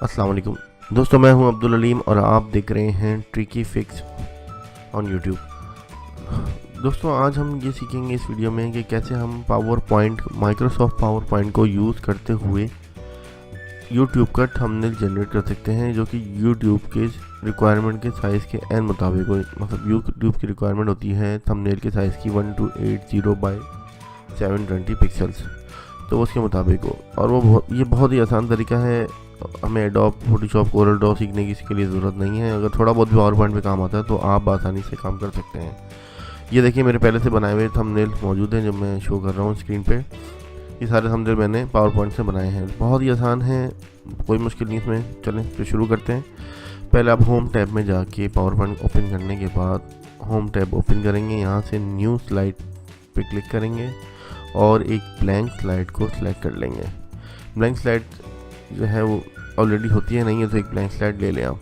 अस्सलाम वालेकुम दोस्तों, मैं हूं अब्दुल अलीम और आप देख रहे हैं ट्रिकी फिक्स ऑन यूट्यूब। दोस्तों, आज हम ये सीखेंगे इस वीडियो में कि कैसे हम माइक्रोसॉफ्ट पावर पॉइंट को यूज़ करते हुए यूट्यूब का थंबनेल जनरेट कर सकते हैं, जो कि यूट्यूब के रिक्वायरमेंट के साइज़ के एन मुताबिक हो। मतलब यूट्यूब की रिक्वायरमेंट होती है थंबनेल के साइज़ की 1280 बाई 720 पिक्सल्स, तो उसके मुताबिक हो। और ये बहुत ही आसान तरीका है। हमें एडोब फोटोशॉप कोरल ड्रॉ सीखने की इसके लिए ज़रूरत नहीं है। अगर थोड़ा बहुत भी पावर पॉइंट पे काम आता है तो आप आसानी से काम कर सकते हैं। ये देखिए, मेरे पहले से बनाए हुए थंबनेल मौजूद हैं जो मैं शो कर रहा हूँ स्क्रीन पे। ये सारे थंबनेल मैंने पावर पॉइंट से बनाए हैं। बहुत ही आसान है, कोई मुश्किल नहीं इसमें। चलें तो शुरू करते हैं। पहले आप होम टैब में जाके पावर पॉइंट ओपन करने के बाद होम टैब ओपन करेंगे। यहाँ से न्यू स्लाइड पे क्लिक करेंगे और एक ब्लैंक स्लाइड को सिलेक्ट कर लेंगे। ब्लैंक स्लाइड जो है वो ऑलरेडी होती है, नहीं है तो एक ब्लैंक स्लाइड ले लें आप।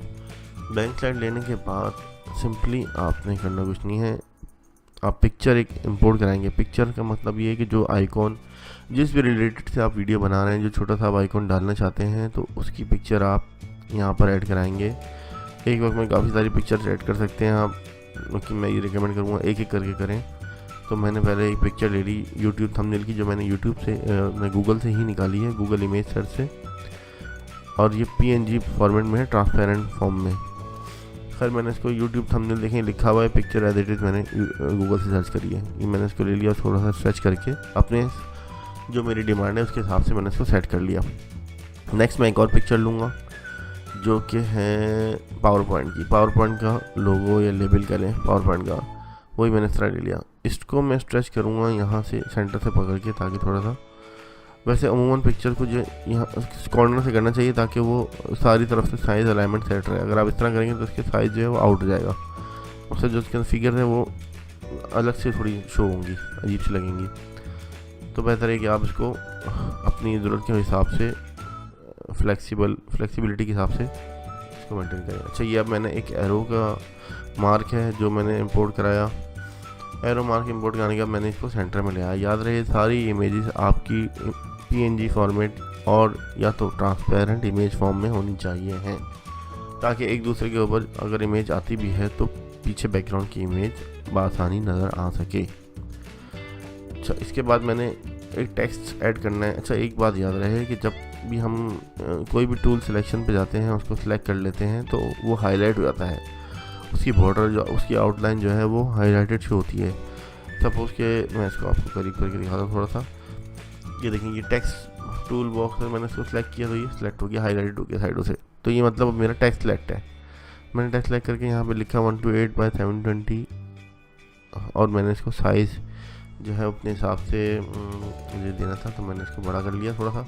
ब्लैंक स्लाइड लेने के बाद सिंपली आपने करना कुछ नहीं है, आप पिक्चर एक इंपोर्ट कराएंगे। पिक्चर का मतलब ये है कि जो आइकॉन जिस भी रिलेटेड से आप वीडियो बना रहे हैं, जो छोटा सा आप आइकॉन डालना चाहते हैं, तो उसकी पिक्चर आप यहाँ पर ऐड कराएंगे। एक वक्त में काफ़ी सारी पिक्चर्स ऐड कर सकते हैं आप, क्योंकि मैं ये रिकमेंड करूँगा एक एक करके करें। तो मैंने पहले एक पिक्चर ले ली यूट्यूब थंबनेल की, जो मैंने यूट्यूब से मैं गूगल से ही निकाली है, गूगल इमेज सर्च से। और ये PNG फॉर्मेट में है, ट्रांसपेरेंट फॉर्म में। खैर, मैंने इसको यूट्यूब थंबनेल देखें लिखा हुआ है पिक्चर एज इट इज़, मैंने गूगल से सर्च करी है। ये मैंने इसको ले लिया, थोड़ा सा स्ट्रेच करके अपने जो मेरी डिमांड है उसके हिसाब से मैंने इसको सेट कर लिया। नेक्स्ट मैं एक और पिक्चर लूँगा जो कि है पावर पॉइंट की। पावर पॉइंट का लोगो या लेबल करें पावर पॉइंट का, वही मैंने इस तरह ले लिया। इसको मैं स्ट्रेच करूँगा यहाँ से सेंटर से पकड़ के, ताकि थोड़ा सा, वैसे अमूमन पिक्चर को जो यहाँ कॉर्नर से करना चाहिए ताकि वो सारी तरफ से साइज़ अलाइनमेंट सेट रहे। अगर आप इस तरह करेंगे तो उसके साइज़ जो है वो आउट हो जाएगा, उससे जो उसके फिगर है वो अलग से थोड़ी शो होंगी, अजीब सी लगेंगी। तो बेहतर है कि आप इसको अपनी ज़रूरत के हिसाब से फ्लेक्सिबिलिटी के हिसाब से इसको मेंटेन करें। अच्छा, ये अब मैंने एक एरो का मार्क है जो मैंने इंपोर्ट कराया। एरो मार्क इंपोर्ट कराने के बाद मैंने इसको सेंटर में ले आया। याद रहे, सारी इमेजेस आपकी PNG फॉर्मेट और या तो ट्रांसपेरेंट इमेज फॉर्म में होनी चाहिए हैं, ताकि एक दूसरे के ऊपर अगर इमेज आती भी है तो पीछे बैकग्राउंड की इमेज बआसानी नज़र आ सके। अच्छा, इसके बाद मैंने एक टेक्स्ट ऐड करना है। अच्छा, एक बात याद रहे कि जब भी हम कोई भी टूल सिलेक्शन पे जाते हैं, उसको सिलेक्ट कर लेते हैं, तो वो हाईलाइट हो जाता है। उसकी बॉर्डर जो, उसकी आउटलाइन जो है वो हाईलाइटेड शो होती है। सपोज के मैं इसको आपको करीब करके दिखाता हूँ थोड़ा सा। ये देखेंगे, टेक्स्ट टूल बॉक्स में मैंने इसको सिलेक्ट किया तो ये सिलेक्ट हो गया, हाईलाइटेड हो गया साइडों से। तो ये मतलब अब मेरा टेक्स्ट सिलेक्ट है। मैंने टेक्स्ट सिलेक्ट करके यहाँ पे लिखा 128 बाई 720 और मैंने इसको साइज़ जो है अपने हिसाब से मुझे देना था, तो मैंने इसको बड़ा कर लिया थोड़ा सा।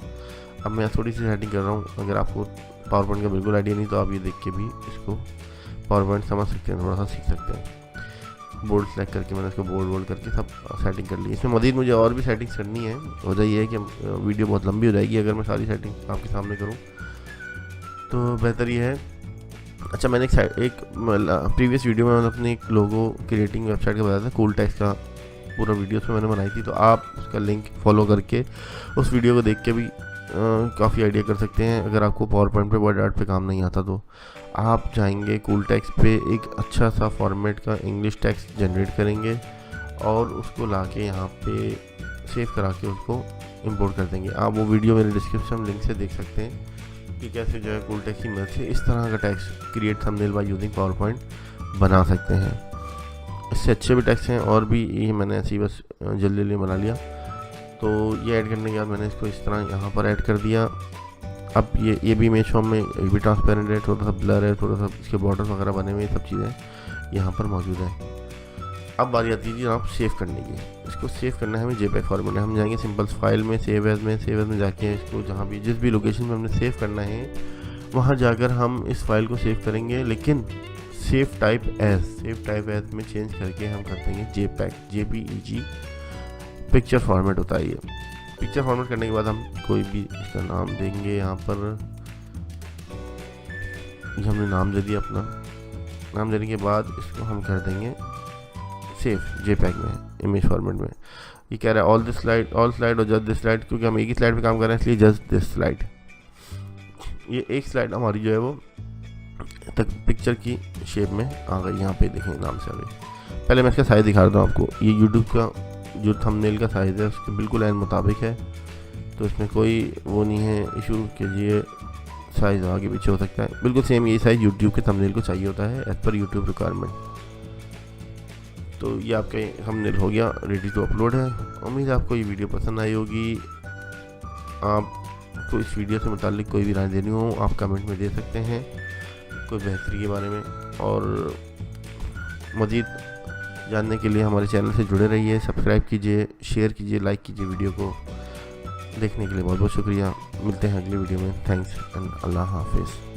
अब मैं थोड़ी सी सेटिंग कर रहा हूँ। अगर आपको पावर पॉइंट का बिल्कुल आइडिया नहीं तो आप ये देख के भी इसको पावर पॉइंट समझ सकते हैं, थोड़ा सा सीख सकते हैं। बोल्ड सेलेक्ट करके मैंने इसको बोल्ड करके सब सेटिंग कर ली। इसमें मज़ीद मुझे और भी सेटिंग्स करनी है। वजह ये है कि वीडियो बहुत लंबी हो जाएगी अगर मैं सारी सेटिंग आपके सामने करूँ, तो बेहतर ये है। अच्छा, मैंने एक प्रीवियस वीडियो में अपने एक लोगो क्रिएटिंग वेबसाइट का बताया था, कूल टेक्स्ट का पूरा वीडियो उसमें मैंने बनाई थी। तो आप उसका लिंक फॉलो करके उस वीडियो को देख के भी काफ़ी आइडिया कर सकते हैं। अगर आपको पावर पॉइंट पे वर्ड आर्ट पे काम नहीं आता तो आप जाएंगे कूल टेक्स्ट पे, एक अच्छा सा फॉर्मेट का इंग्लिश टेक्स्ट जनरेट करेंगे और उसको लाके यहाँ पे सेव करा के उसको इंपोर्ट कर देंगे। आप वो वीडियो मेरे डिस्क्रिप्शन लिंक से देख सकते हैं कि कैसे जो है कूल टेक्स्ट की मदद से इस तरह का text create thumbnail by using power point बना सकते हैं। इससे अच्छे भी टेक्स्ट हैं और भी, ये मैंने ऐसे ही बस जल्दी जल्दी बना लिया। तो ये ऐड करने के बाद मैंने इसको इस तरह यहाँ पर ऐड कर दिया। अब ये भी इमेज फॉर्म में ये भी ट्रांसपेरेंट है, थोड़ा सा ब्लर है, थोड़ा सा इसके बॉर्डर वगैरह बने हुए, सब चीज़ें यहाँ पर मौजूद हैं। अब बारी आती है जनाब सेव करने की। इसको सेव करना है हमें JPEG फॉर्मेट में। हम जाएंगे सिंपल्स फाइल में, सेव एज में जाके इसको जहाँ भी जिस भी लोकेशन में हमने सेव करना है वहाँ जाकर हम इस फाइल को सेव करेंगे, लेकिन सेव टाइप एज में चेंज करके हम कर देंगे JPEG पिक्चर फॉर्मेट होता है ये। पिक्चर फॉर्मेट करने के बाद हम कोई भी इसका नाम देंगे। यहाँ पर ये हमने नाम दे दिया अपना। नाम देने के बाद इसको हम कर देंगे सेव JPEG में, इमेज फॉर्मेट में। ये कह रहा है ऑल स्लाइड और जस्ट दिस स्लाइड, क्योंकि हम एक ही स्लाइड पे काम कर रहे हैं इसलिए जस्ट दिस स्लाइड। ये एक स्लाइड हमारी जो है वो तक पिक्चर की शेप में आ गई। यहाँ पे देखें नाम से आ गई। पहले मैं इसका साइज़ दिखा देता हूँ आपको। ये यूट्यूब का जो थंबनेल का साइज़ है उसके बिल्कुल एन मुताबिक है, तो इसमें कोई वो नहीं है इशू के लिए साइज़ आगे पीछे हो सकता है। बिल्कुल सेम यही साइज़ यूट्यूब के थंबनेल को चाहिए होता है एज़ पर यूट्यूब रिक्वायरमेंट। तो ये आपका थंबनेल हो गया, रेडी टू अपलोड है। उम्मीद है आपको ये वीडियो पसंद आई होगी। आपको इस वीडियो से मुताल्लिक कोई भी राय देनी हो आप कमेंट में दे सकते हैं, कोई बेहतरी के बारे में। और मज़ीद जानने के लिए हमारे चैनल से जुड़े रहिए, सब्सक्राइब कीजिए, शेयर कीजिए, लाइक कीजिए। वीडियो को देखने के लिए बहुत बहुत शुक्रिया। मिलते हैं अगली वीडियो में। थैंक्स एंड अल्लाह हाफिज़।